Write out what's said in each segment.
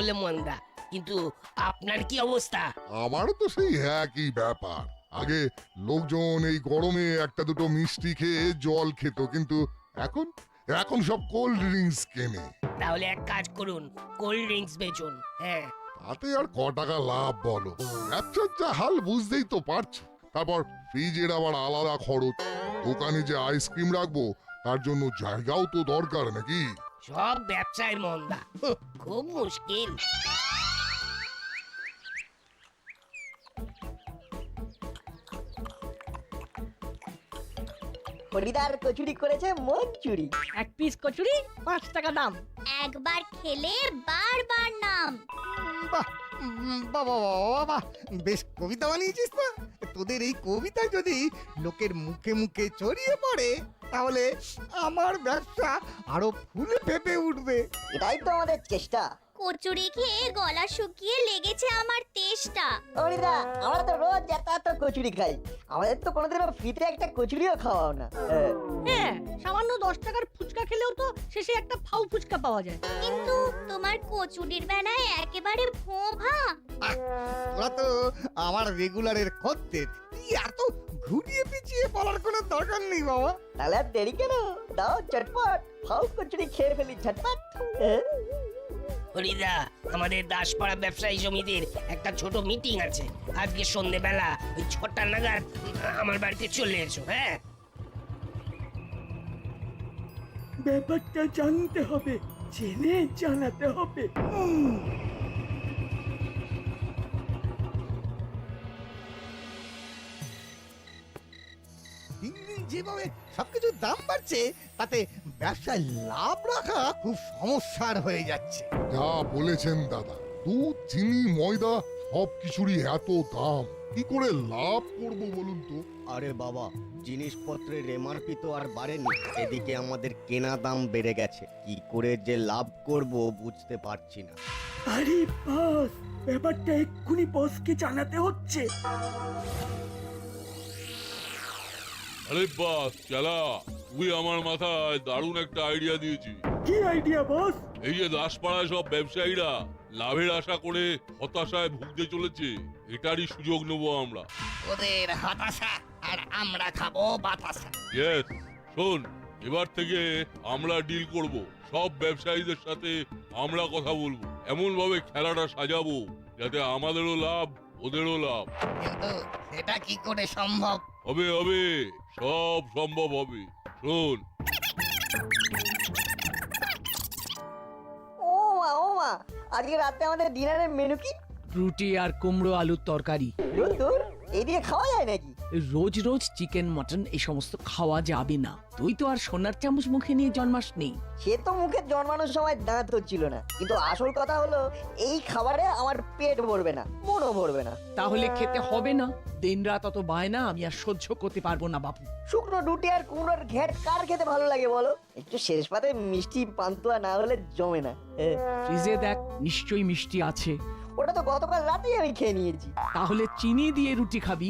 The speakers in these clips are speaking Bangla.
বলে মন্দা, কিন্তু আপনার কি অবস্থা? আমারও তো সেই একই ব্যাপার। আগে লোকজন এই গরমে একটা দুটো মিষ্টি খেয়ে জল খেত, কিন্তু এখন এখন সব কোল্ড ড্রিঙ্কস কেনে। তাহলে এক কাজ করুন, কোল্ড ড্রিঙ্কস বেচুন। হ্যাঁ, তাতে আর ক টাকা লাভ বলো? ব্যবসার যা হাল বুঝতেই তো পারছো। তারপর ফ্রিজের আবার আলাদা খরচ, দোকানে যে আইসক্রিম রাখবো তার জন্য জায়গাও তো দরকার নাকি? সব ব্যবসায় মন্দা, খুব মুশকিল। হরিদার কচুরি করেছে মন চুরি। এক পিস কচুরি 5 টাকা দাম। একবার খেলে বারবার নাম। বাহ বাবা বাবা, বেশ কবিতা বানিয়েছিস তো। তোদের এই কবিতা যদি লোকের মুখে মুখে ছড়িয়ে পড়ে তাহলে আমার ব্যবসা আরো ফুলে ফেপে উঠবে। এটাই তো আমাদের চেষ্টা। কচুরি খেয়ে গলা শুকিয়ে লেগেছে আমার তেষ্টা। হরিদা, আমরা তো রোজ এত কচুরি খাই, আমাদের তো কোনোদিনও ফ্রিতে একটা কচুরিও খাওয়াও না। হ্যাঁ, সামান্য 10 টাকার ফুচকা খেলেও তো শেষে একটা ফাউ ফুচকা পাওয়া যায়। কিন্তু তোমার কচুরির বেলায় একেবারে ভোঁভা। তোরা তো আমার রেগুলারের খদ্দের, তুই এত ঘুরিয়ে পিছিয়ে বলার কোনো দরকার নেই বাবা। তাহলে আর দেরি কেন, দাও চটপট ফাউ কচুরি খেয়ে ফেলি ঝটপট। হরিদা, আমাদের দাসপাড়া ব্যবসায়ী সমিতির একটা ছোট মিটিং আছে আজকে সন্ধ্যেবেলা, ওই 6টা নাগাদ আমার বাড়িতে চলে এসো। হ্যাঁ, ব্যাপারটা জানতে হবে, জেনে জানাতে হবে। দিন দিন যেভাবে সবকিছুর দাম বাড়ছে তাতে ব্যবসায় লাভ রাখা খুব সমস্যার হয়ে যাচ্ছে। যা বলেছেন দাদা, দুধ, চিনি, ময়দা সব কিছুরই এত দাম, কি করে লাভ করব বলুন তো? আরে বাবা, জিনিসপত্রের এমআরপি তো আর বাড়েনি, এদিকে আমাদের কেনা দাম বেড়ে গেছে। কি করে যে লাভ করব বুঝতে পারছি না। আরে বস, ব্যাপারটা এক্ষুনি বসকে জানাতে হচ্ছে। আরে বাস চালা, তুই আমার মাথায় দারুণ একটা আইডিয়া দিয়েছি। কি আইডিয়া বস? এই যে দাসপাড়ায় সব ব্যবসায়ীরা লাভের আশা করে হতাশায় ভুগতে চলেছে, এটারই সুযোগ নেবো আমরা। ওদের হতাশা আর আমরা খাবো বাতাসা। ইয়েস, শোন, এবার থেকে আমরা ডিল করব, সব ব্যবসায়ীদের সাথে আমরা কথা বলবো, এমন ভাবে খেলাটা সাজাবো যাতে আমাদেরও লাভ ওদেরও লাভ। কিন্তু সেটা কি করে সম্ভব? হবে হবে, সব সম্ভব হবে। শোন, ও মা, আজকে রাতে আমাদের ডিনারের মেনু কি? রুটি আর কুমড়ো আলুর তরকারি। দূর, এই দিয়ে খাওয়া যায় নাকি? রোজ রোজ চিকেন মটন এই সমস্ত খাওয়া যাবে না। তুই তো আর সোনার চামচ মুখে নিয়ে জন্মাসনি। সে তো মুখে জন্মানোর সময় দাঁত হচ্ছিল না, কিন্তু আসল কথা হলো এই খাবারে আমার পেট ভরবে না, মনও ভরবে না। তাহলে খেতে হবে না। দিন রাত অত বায়না আমি আর সহ্য করতে পারবো না বাপু। শুকনো রুটি আর কুমড়োর ঘ্যাট কার খেতে ভালো লাগে বলো? একটু শেষ পাতে মিষ্টি পান্তুয়া না হলে জমে না। ফ্রিজে দেখ, নিশ্চয়ই মিষ্টি আছে। ওটা তো গতকাল রাতেই আমি খেয়ে নিয়েছি। তাহলে চিনি দিয়ে রুটি খাবি?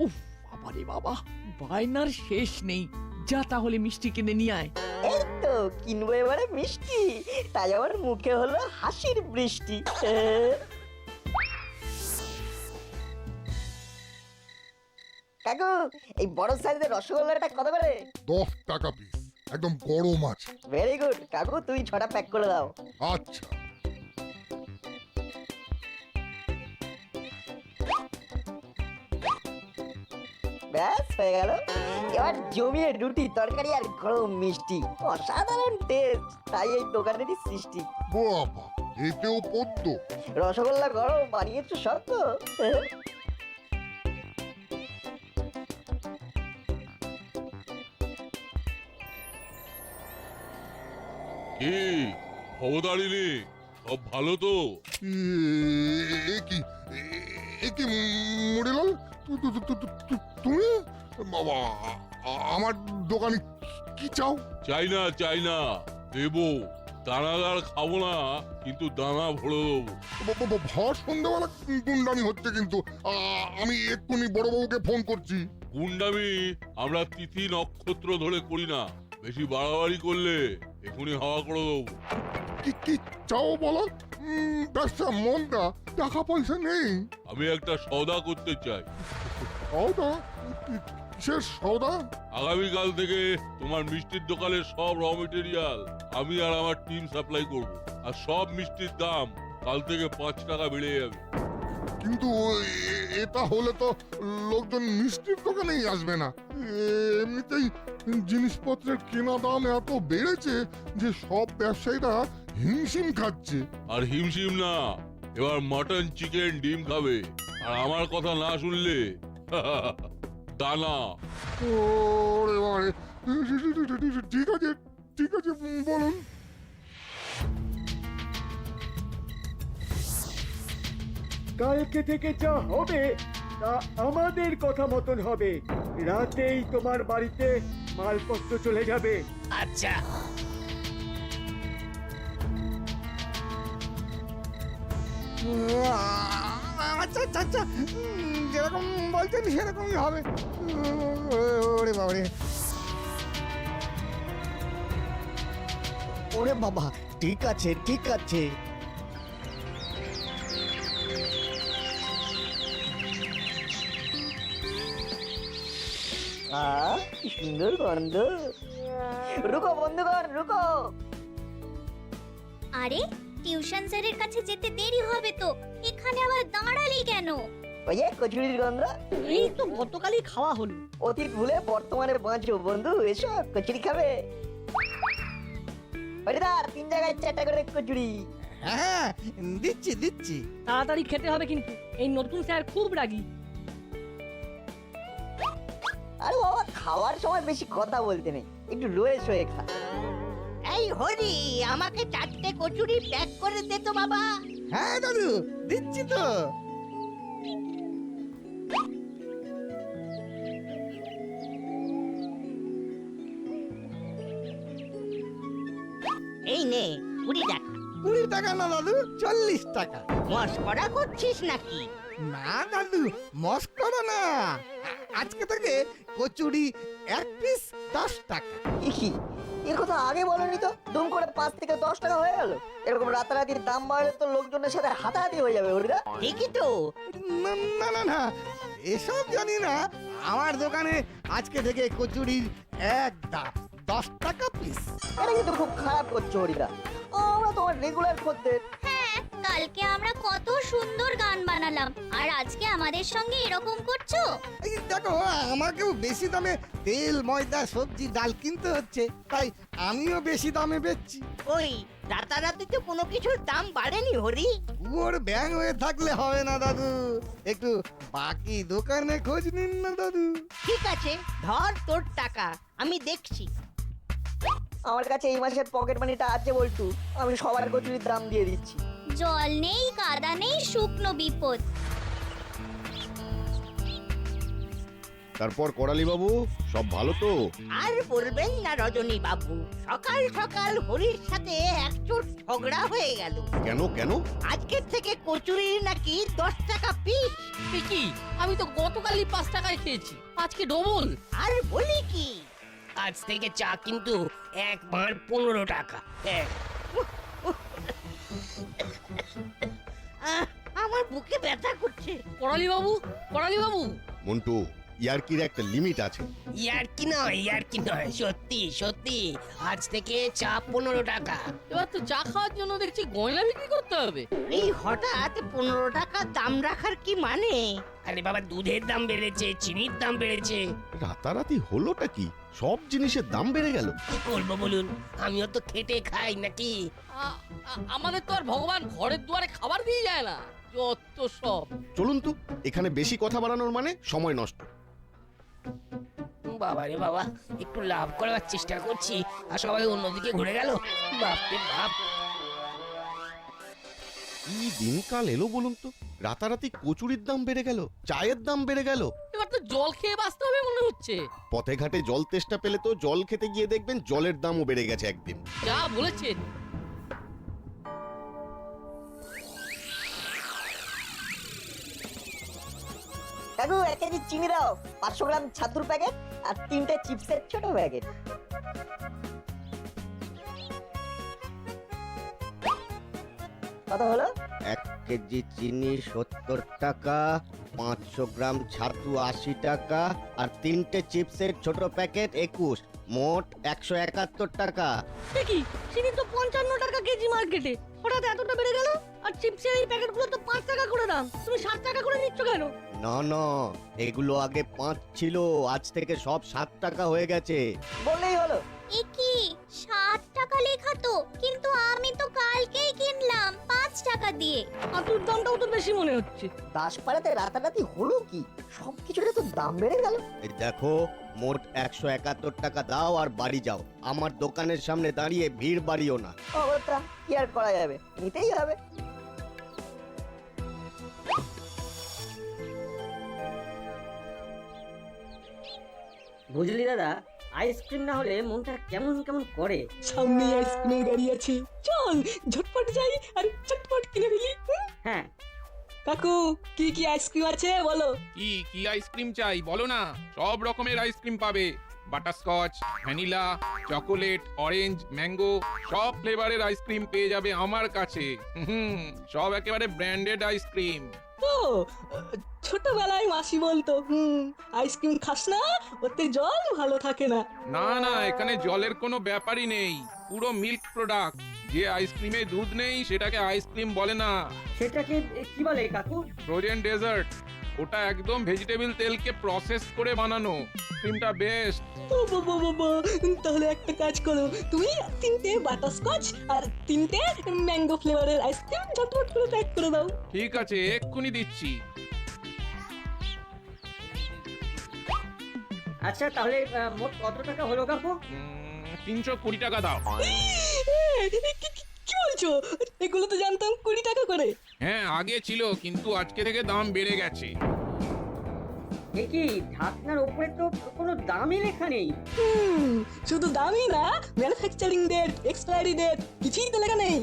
উফ, বাবারে বাবা, বায়নার শেষ নেই। যা তাহলে মিষ্টি কিনে নিয়ে আয়। এই তো কিনবো এবারে মিষ্টি, তাই আমার মুখে হলো হাসির বৃষ্টি। কাকু, এই বড় সাইজের রসগোল্লাটা কত করে? 10 টাকা পিস, একদম গরম আছে। ভেরি গুড কাকু, তুমি 6টা প্যাক করে দাও। আচ্ছা, ব্যাস হয়ে গেল। এবার জমিয়ে রুটি তরকারি আর গরম মিষ্টি, অসাধারণ টেস্ট। তাই এই দোকানেরই সৃষ্টি। বাবা, এতেও পদ্ম? রসগোল্লা গরম বানিয়েছো শক্ত। কি খবরদারি নেই, সব ভালো তো? এ কি মুড়িলাল, তুমি? বাবা, আমার দোকানে কি চাও? চাই না চাই না, দেবো। দানাদার খাবো না, কিন্তু দানা ভরে দেবো। ভর সন্ধ্যাবেলা গুন্ডামি হচ্ছে কিন্তু। আমি এক্ষুনি বড়বাবুকে ফোন করছি। গুন্ডামি আমরা তিথি নক্ষত্র ধরে করি না, বেশি বাড়াবাড়ি করলে এখনই হাওয়া করে দেবো। কি কি চাও বলো? ব্যবসা মন্দা, টাকা পয়সা নেই। আমি একটা সওদা করতে চাই। সওদা? কিসের সওদা? আগামীকাল থেকে তোমার মিষ্টির দোকানের সব র মেটেরিয়াল আমি আর আমার টিম সাপ্লাই করব, আর সব মিষ্টির দাম কাল থেকে 5 টাকা বেড়ে যাবে। কিন্তু এটা হলে তো লোকজন মিষ্টির দোকানেই আসবে না। এমনিতেই জিনিসপত্রের কেনা দাম এত বেড়েছে যে সব ব্যবসায়ীরা হিমশিম খাচ্ছে। আর হিমশিম না, এবার মটন, চিকেন, ডিম খাবে, আর আমার কথা না শুনলে দানা। ওরে বাবারে, ঠিক আছে ঠিক আছে, বলুন। কালকে থেকে যা হবে তা আমাদের কথা মতন হবে। রাতেই তোমার বাড়িতে মালপত্র চলে যাবে। আচ্ছা, আচ্ছা আচ্ছা আচ্ছা, যেরকম বলছেন সেরকমই হবে। ওরে বাবারে, ওরে বাবা, ঠিক আছে ঠিক আছে। কি সুন্দর গন্ধ। রুকো বন্ধুগণ, রুকো। আরে টিউশন স্যারের কাছে যেতে দেরি হবে তো, এখানে আবার দাঁড়ালি কেন? ওই যে কচুরির গন্ধ, এই তো গতকালই খাওয়া হলো। অতীত ভুলে বর্তমানে বাঁচো বন্ধু। এসো, কচুরি খাবে? হরিদার, 3 জায়গায় 4টা করে কচুরি। হ্যাঁ দিচ্ছি দিচ্ছি। তাড়াতাড়ি খেতে হবে কিন্তু, এই নতুন স্যার খুব রাগী। আরে বাবা, খাওয়ার সময় বেশি কথা বলতে নেই, একটু রয়ে শোয়ে খা। এই হরি, আমাকে 4টে কচুরি প্যাক করে দে তো বাবা। হ্যাঁ দাদু, দিচ্ছি তো। এই নে 20 টাকা। 20 টাকা না দাদু, 40 টাকা। মস্করা করছিস নাকি? না দাদু, মস্করা না। আজকে থেকে কচুরি 1 পিস 10 টাকা। কি এর কথা আগে বলনি তো? দুম করে 5 থেকে 10 টাকা হয়ে গেল। এরকম রাতারাতির দাম বাড়লে তো লোকজনের সাথে হাতাহাতি হয়ে যাবে হরিদা। ঠিকই তো। না না না না, এসব জানি না। আমার দোকানে আজকে থেকে কচুরির এক দাম 10 টাকা পিস। এটা কিন্তু খুব খারাপ করছো হরিদা, আমরা তোমার রেগুলার খদ্দের। হ্যাঁ, কালকে আমরা কত সুন্দর গান বানালাম, আর আজকে আমাদের সঙ্গে এরকম করছো? এই দেখো, আমাকেও বেশি দামে তেল, ময়দা, সবজি, ডাল কিনতে হচ্ছে, তাই আমিও বেশি দামে বেচছি। ওই রাতারাতি তো কোনো কিছুর দাম বাড়েনি হরি। ওর ব্যাং হয়ে থাকলে হবে না দাদু, একটু বাকি দোকানে খোঁজ নিন না দাদু। ঠিক আছে, ধর তোর টাকা, আমি দেখছি। আমার কাছে এই মাসের পকেট মানিটা আছে বলটু, আমি সবার কচুরির দাম দিয়ে দিচ্ছি। জল নেই, কাদা নেই, শুকনো বিপদ। তারপর করালি বাবু, সব ভালো তো? আর বলবেন না রজনী বাবু, সকাল সকাল হরির সাথে একচোট ঝগড়া হয়ে গেল। কেন কেন? আজকের থেকে কচুরি নাকি 10 টাকা পিস। কি, আমি তো গতকালই 5 টাকায় খেয়েছি, আজকে ডবল। আর বলি কি, আজ থেকে চা কিন্তু 1 ভাঁড় 15 টাকা। হ্যাঁ, আমার বুকে ব্যথা করছে। করালি বাবু, করালি বাবু, মন্টু, ইয়ার্কির একটা লিমিট আছে। ইয়ার কি নয়, সত্যি সত্যি আজ থেকে চা 15 টাকা। এবার তো চা খাওয়ার জন্য দেখছি গয়না বিক্রি করতে হবে। এই হঠাৎ 15 টাকা দাম রাখার কি মানে? আরে বাবা, দুধের দাম বেড়েছে, চিনির দাম বেড়েছে, রাতারাতি হলোটা কি? সব জিনিসের দাম বেড়ে গেল। কি করবো বলুন? আমিও তো খেটে খাই নাকি। আমাদের তো আর ভগবান ঘরের দুয়ারে খাবার দিয়ে যায় না, যত সব। চলুন তো, এখানে বেশি কথা বাড়ানোর মানে সময় নষ্ট। বাবা রে বাবা, একটু লাভ করার চেষ্টা করছি আর সবাই অন্যদিকে ঘুরে গেল। বাপরে বাপ, কি দিনকাল এলো বলুন তো? রাতারাতি কচুরির দাম বেড়ে গেল, চায়ের দাম বেড়ে গেল। এবার তো জল খেয়ে বাঁচতে হবে মনে হচ্ছে। পথে ঘাটে জল তেষ্টা পেলে তো জল খেতে গিয়ে দেখবেন জলের দামও বেড়ে গেছে একদিন। যা বলেছেন। কাকু, 1 কেজি চিনি দাও, 500 গ্রাম ছাতুর প্যাকেট আর 3টে চিপসের ছোট প্যাকেট। কত হলো? 1 কেজি চিনি 70 টাকা, 500 গ্রাম ছাতু 80 টাকা, আর 3টে চিপসের ছোট প্যাকেট 21, মোট 171 টাকা। কি চিনি তো 55 টাকা কেজি মার্কেটে, হঠাৎ এতটা বেড়ে গেল? আর চিপসের এই প্যাকেটগুলো তো 5 টাকা করে দাম, তুমি 7 টাকা করে নিচ্ছ কেন? না না, এগুলো আগে 5 ছিল, আজ থেকে সব 7 টাকা হয়ে গেছে। বললেই হলো। এ কি 7 টাকা লেখা তো, কিন্তু আমি তো কালকেই কিনলাম 5 টাকা দিয়ে। আতুর দামটাও তো বেশি মনে হচ্ছে। দাসপাড়াতে রাতারাতি হলো কি? সবকিছুর তো দাম বেড়ে গেল। এই দেখো, মোট 171 টাকা দাও আর বাড়ি যাও। আমার দোকানের সামনে দাঁড়িয়ে ভিড় বাড়িও না। অবস্থা কি আর করা যাবে, নিতেই হবে। বুঝলি দাদা, আইসক্রিম না হলে মনটা কেমন কেমন করে। সামনে আইসক্রিমের গাড়ি আছে, চল ঝটপট যাই আর চটপট কিনে ফেলি। হ্যাঁ, কাকু কি কি আইসক্রিম আছে বলো? কি কি আইসক্রিম চাই বলো না, সব রকমের আইসক্রিম পাবে। Butterscotch, vanilla, chocolate, orange, mango, সব ফ্লেভারের আইসক্রিম পেয়ে যাবে আমার কাছে। সব একেবারে ব্র্যান্ডেড আইসক্রিম। তো ছোটবেলায় মাসি বলতো আইসক্রিম খাস না, ওতে জল ভালো থাকে না। না না, এখানে জলের কোনো ব্যাপারই নেই, পুরো মিল্ক প্রোডাক্ট। যে আইসক্রিমে দুধ নেই সেটাকে আইসক্রিম বলে না। সেটাকে কি বলে কাকু? ফ্রোজেন ডেজার্ট, ওটা একদম ভেজিটেবল তেলকে প্রসেস করে বানানো। ক্রিমটা বেস্ট। ও বাবা বাবা, তাহলে একটা কাজ করো, তুমি 3টে বাটারস্কচ আর 3টে ম্যাঙ্গো ফ্লেভারের আইসক্রিম ঝটপট করে প্যাক করে দাও। ঠিক আছে, এক্ষুনি দিচ্ছি। আচ্ছা তাহলে মোট কত টাকা হলো কাকু? 320 টাকা দাও। কি বলছো? এগুলো তো জানতাম 20 টাকা করে। হ্যাঁ আগে ছিল, কিন্তু আজকে থেকে দাম বেড়ে গেছে। এ কি, ঢাকনার উপরে তো কোনো দামই লেখা নেই। শুধু দামই না, ম্যানুফ্যাকচারিং ডেট, এক্সপায়ারি ডেট কিছুই তো লেখা নেই।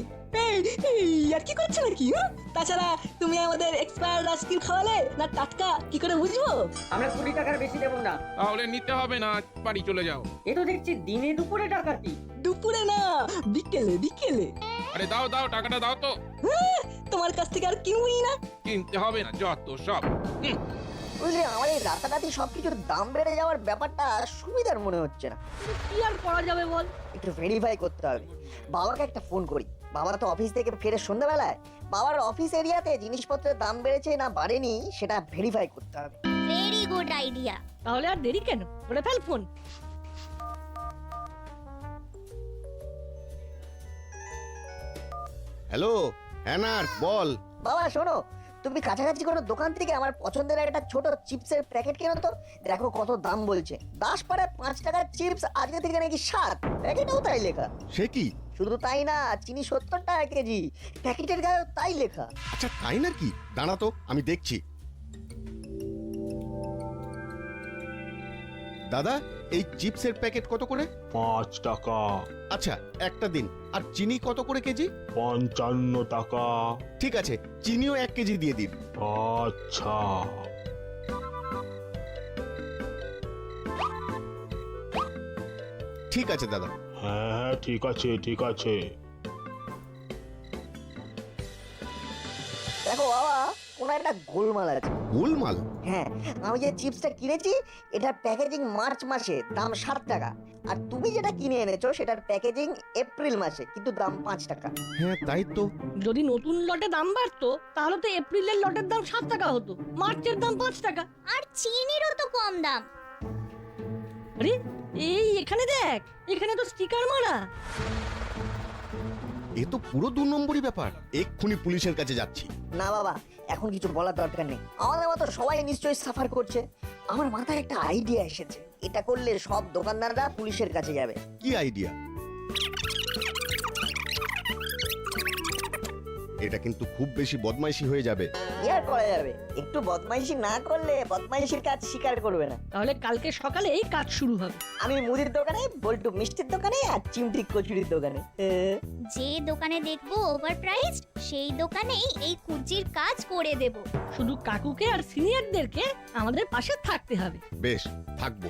আর কি করছো নাকি? তাছাড়া তুমি আমাদের এক্সপায়ার্ড আইসক্রিম খাওয়ালে না টাটকা, কি করে বুঝবো? আমরা 20 টাকার বেশি দেবো না। তাহলে নিতে হবে না, বাড়ি চলে যাও। এ তো দেখছি দিনে দুপুরে ডাকাতি। দুপুরে না, বিকেলে বিকেলে। আরে দাও দাও, টাকাটা দাও তো। তোমার কাছ থেকে আর কিনবই না। কিনতে হবে না, যত সব। বুঝলি, আমার এই রাতারাতি সবকিছুর দাম বেড়ে যাওয়ার ব্যাপারটা সুবিধার মনে হচ্ছে না। কি আর করা যাবে বল? একটু ভেরিফাই করতে হবে। বাবাকে একটা ফোন করি। বাবা তো অফিস থেকে ফেরে সন্ধ্যাবেলায়। বাবার অফিস এরিয়াতে জিনিসপত্রের দাম বেড়েছে না বাড়েনি সেটা ভেরিফাই করতে হবে। Very good idea. তাহলে আর দেরি কেন, করে ফেল ফোন। হ্যালো, হ্যানার বল। বাবা শোনো, তুমি কাছাকাছি কোনো দোকান থেকে আমার পছন্দের একটা ছোট চিপসের প্যাকেট কেনো তো। দেখো কত দাম বলছে। দাসপাড়ায় 5 টাকার চিপস আজকে থেকে নাকি 7, প্যাকেটেও তাই লেখা। সে কি? শুধু তাই না, চিনি 70 টাকা কেজি, প্যাকেটের গায়েও তাই লেখা। আচ্ছা তাই নাকি? দাঁড়া তো, আমি দেখছি। দাদা, এই চিপসের প্যাকেট কত করে? 5 টাকা। আচ্ছা একটা দিন। আর চিনি কত করে কেজি? 55 টাকা। ঠিক আছে, চিনিও 1 কেজি দিয়ে দিন। আচ্ছা। ঠিক আছে দাদা। হ্যাঁ ঠিক আছে ঠিক আছে। দেখো বাবা, কোন একটা গোলমাল আছে। গোলমাল? হ্যাঁ, আমি যে চিপসটা কিনেছি এটার প্যাকেজিং মার্চ মাসে, দাম 7 টাকা। আর তুমি যেটা কিনে এনেছো সেটার প্যাকেজিং এপ্রিল মাসে, কিন্তু দাম 5 টাকা। হ্যাঁ তাই তো। যদি নতুন লটে দাম বাড়তো তাহলে তো এপ্রিলের লটের দাম 7 টাকা হতো, মার্চের দাম 5 টাকা। আর চিনিরও তো কম দাম। আরে এই এখানে দেখ, এখানে তো স্টিকার মারা। এ তো পুরো 2 নম্বরই ব্যাপার। এক্ষুনি পুলিশের কাছে যাচ্ছি। না বাবা, এখন কিছু বলার দরকার নেই। আমাদের মতো সবাই নিশ্চয়ই সাফার করছে। আমার মাথায় একটা আইডিয়া এসেছে। এটা করলে সব দোকানদাররা পুলিশের কাছে যাবে। কি আইডিয়া? এটা কিন্তু খুব বেশি বদমাইশি হয়ে যাবে। কি আর করা যাবে, একটু বদমাইশি না করলে বদমাইশির কাজ স্বীকার করবে না। তাহলে কালকে সকালে এই কাজ শুরু হবে। আমি মুদির দোকানে, বল্টু মিষ্টির দোকানে, আর চিমটি কচুরির দোকানে। যে দোকানে দেখবো ওভার প্রাইসড, সেই দোকানেই এই কুচির কাজ করে দেব। শুধু কাকুকে আর সিনিয়রদেরকে আমাদের পাশে থাকতে হবে। বেশ, থাকবো।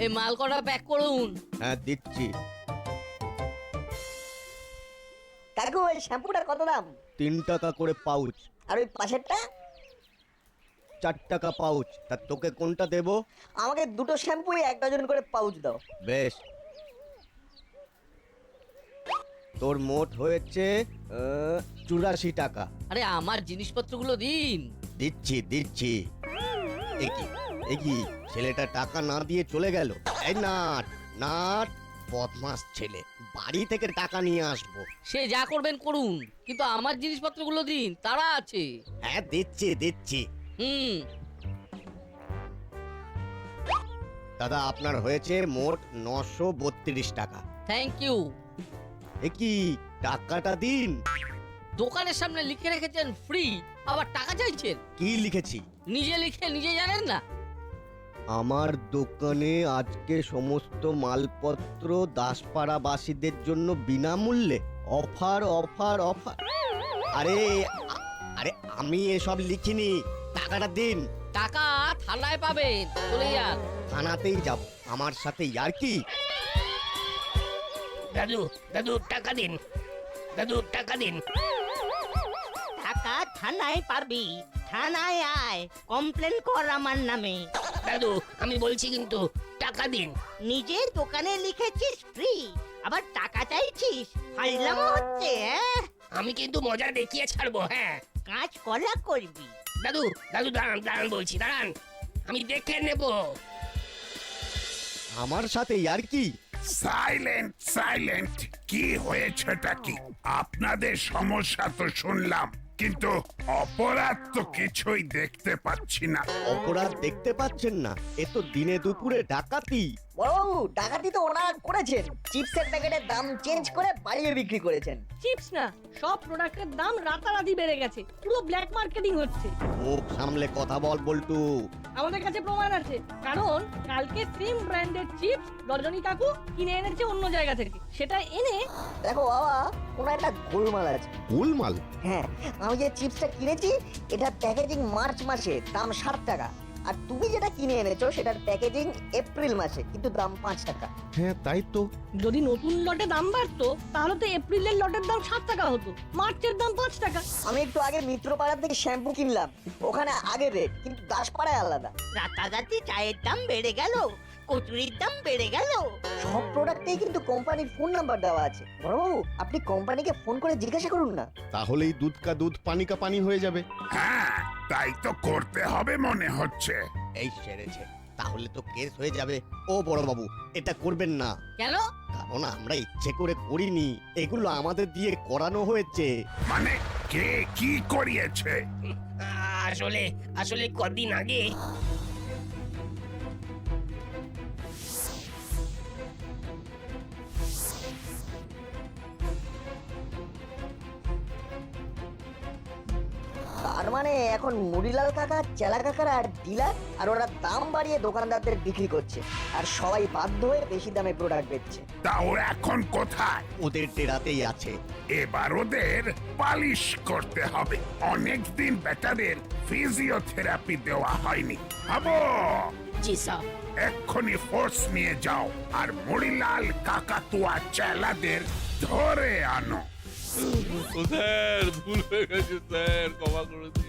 এই মাল কটা প্যাক করুন। হ্যাঁ দিচ্ছি। কাকু ওই শ্যাম্পুটার কত দাম? 3 টাকা করে পাউচ। আর ওই পাশেরটা? 4 টাকা পাউচ। তা তোকে কোনটা দেব? আমাকে দুটো শ্যাম্পুই 1 ডজন করে পাউচ দাও। বেশ, তোর মোট হয়েছে 84 টাকা। আরে আমার জিনিসপত্রগুলো দিন। দিচ্ছি দিচ্ছি। একই ছেলেটা টাকা না দিয়ে চলে গেল। এই নাট নাট, বদমাস ছেলে, বাড়ি থেকে টাকা নিয়ে আসবো। সে যা করবেন করুন, কিন্তু আমার জিনিসপত্রগুলো দিন, তারা আছে। হ্যাঁ দিচ্ছি দিচ্ছি। দাদা আপনার হয়েছে মোট 932 টাকা। Thank you. একই টাকাটা দিন। দোকানের সামনে লিখে রেখেছেন ফ্রি, আবার টাকা চাইছেন? কি লিখেছি? নিজে লিখে নিজে জানেন না? আমার দোকানে আজকে সমস্ত মালপত্র দাসপাড়াবাসীদের জন্য বিনামূল্যে। Offer offer offer. আরে আরে আমি এসব লিখিনি, টাকাটা দিন। টাকা থানায় পাবেন, চলে যান। থানাতেই যাব, আমার সাথে আর কি? দাদু দাদু টাকা দিন, দাদু টাকা দিন। টাকা থানায় পাবি, থানায় আয়, কমপ্লেন কর আমার নামে। দাদু আমি বলছি কিন্তু টাকা দিন। নিজের দোকানে লিখেছিস ফ্রি, আবার টাকা চাইছিস? ফাইলাম হচ্ছে। আমি কিন্তু মজা দেখিয়ে ছাড়বো। হ্যাঁ কাজ কলা করবি। দাদু দাদু দাঁড়ান দাঁড়ান বলছি, দাঁড়ান, আমি দেখে নেব। আমার সাথে আর কি? সাইলেন্ট সাইলেন্ট, কি হয়েছেটা কি? আপনাদের সমস্যা তো শুনলাম, কিন্তু অপরাধ তো কিছুই দেখতে পাচ্ছি না। অপরাধ দেখতে পাচ্ছেন না? এ তো দিনে দুপুরে ডাকাতি। বড়বাবু, ডাকাতি তো ওনারা করেছেন। চিপসের প্যাকেটের দাম চেঞ্জ করে বাড়িয়ে বিক্রি করেছেন। চিপস না, সব প্রোডাক্টের দাম রাতারাতি বেড়ে গেছে, পুরো ব্ল্যাক মার্কেটিং হচ্ছে। মুখ সামলে কথা বল বল্টু। আমাদের কাছে প্রমাণ আছে, কারণ কালকে সেম ব্র্যান্ডের চিপস রজনী কাকু কিনে এনেছে অন্য জায়গা থেকে। সেটা এনে দেখো বাবা, কোনো একটা গোলমাল আছে। গোলমাল? হ্যাঁ, আমি যে চিপসটা কিনেছি এটার প্যাকেজিং মার্চ মাসে, দাম 7 টাকা। আর তুমি যেটা কিনে এনেছো সেটার প্যাকেজিং এপ্রিল মাসে, কিন্তু দাম 5 টাকা। হ্যাঁ তাই তো। যদি নতুন লটে দাম বাড়তো তাহলে তো এপ্রিলের লটের দাম 7 টাকা হতো, মার্চের দাম 5 টাকা। আমি একটু আগে মিত্রপাড়া থেকে শ্যাম্পু কিনলাম, ওখানে আগের রেট, কিন্তু দাসপাড়ায় আলাদা। রাতারাতি চায়ের দাম বেড়ে গেল, কচুরির দাম বেড়ে গেল। সব প্রোডাক্টেই কিন্তু কোম্পানির ফোন নাম্বার দেওয়া আছে। বড়বাবু, আপনি কোম্পানিকে ফোন করে জিজ্ঞাসা করুন না। তাহলেই দুধ কা দুধ পানি কা পানি হয়ে যাবে। হ্যাঁ, তাই তো করতে হবে মনে হচ্ছে। এই সেরেছে, তাহলে তো কেস হয়ে যাবে। ও বড় বাবু, এটা করবেন না। কেন? কারণ আমরা ইচ্ছে করে করিনি, এগুলো আমাদের দিয়ে করানো হয়েছে। মানে কে কি করিয়েছে? আসলে আসলে কদিন আগে তার মানে এখন মুড়িলাল কাকা, চেলা কাকার আর ডিলার, আর ওরা দাম বাড়িয়ে দোকানদারদের বিক্রি করছে, আর সবাই বাধ্য হয়ে বেশি দামে প্রোডাক্ট বেচছে। তাও এখন কোথায়? ওদের টেরাতেই আছে। এবার ওদের পালিশ করতে হবে। অনেকদিন বেটাদের ফিজিওথেরাপি দেওয়া হয়নি। ভাবো। জি স্যার। এক্ষুনি ফোর্স নিয়ে যাও আর মুড়িলাল কাকাতুয়া চেলাদের ধরে আনো। স্যার ভুল হয়ে গেছে স্যার, ক্ষমা করে দিন।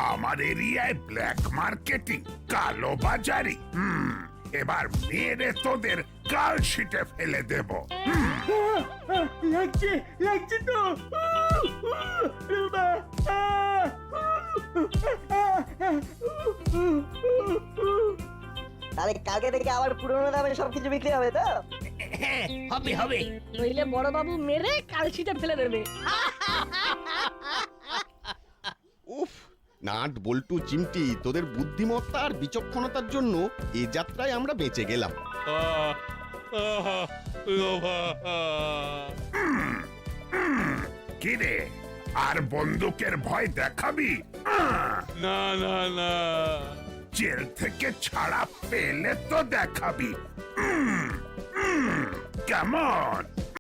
আমার এরিয়ায় ব্ল্যাক মার্কেটিং, কালো বাজারি, এবার মেরে তোদের কাল শিটে ফেলে দেব। লাগছে লাগছে তো। তাহলে কালকে থেকে আবার পুরোনো দামে সবকিছু বিক্রি হবে তো? হ্যাঁ হবে হবে। নইলে বড়বাবু মেরে কালশিটে ফেলে দেবে। উফ, নাট বল্টু চিমটি, তোদের বুদ্ধিমত্তা আর বিচক্ষণতার জন্য এই যাত্রায় আমরা বেঁচে গেলাম। কিরে, আর বন্দুকের ভয় দেখাবি? না না না, জেল থেকে ছাড়া পেলে তো দেখাবি। কেমন?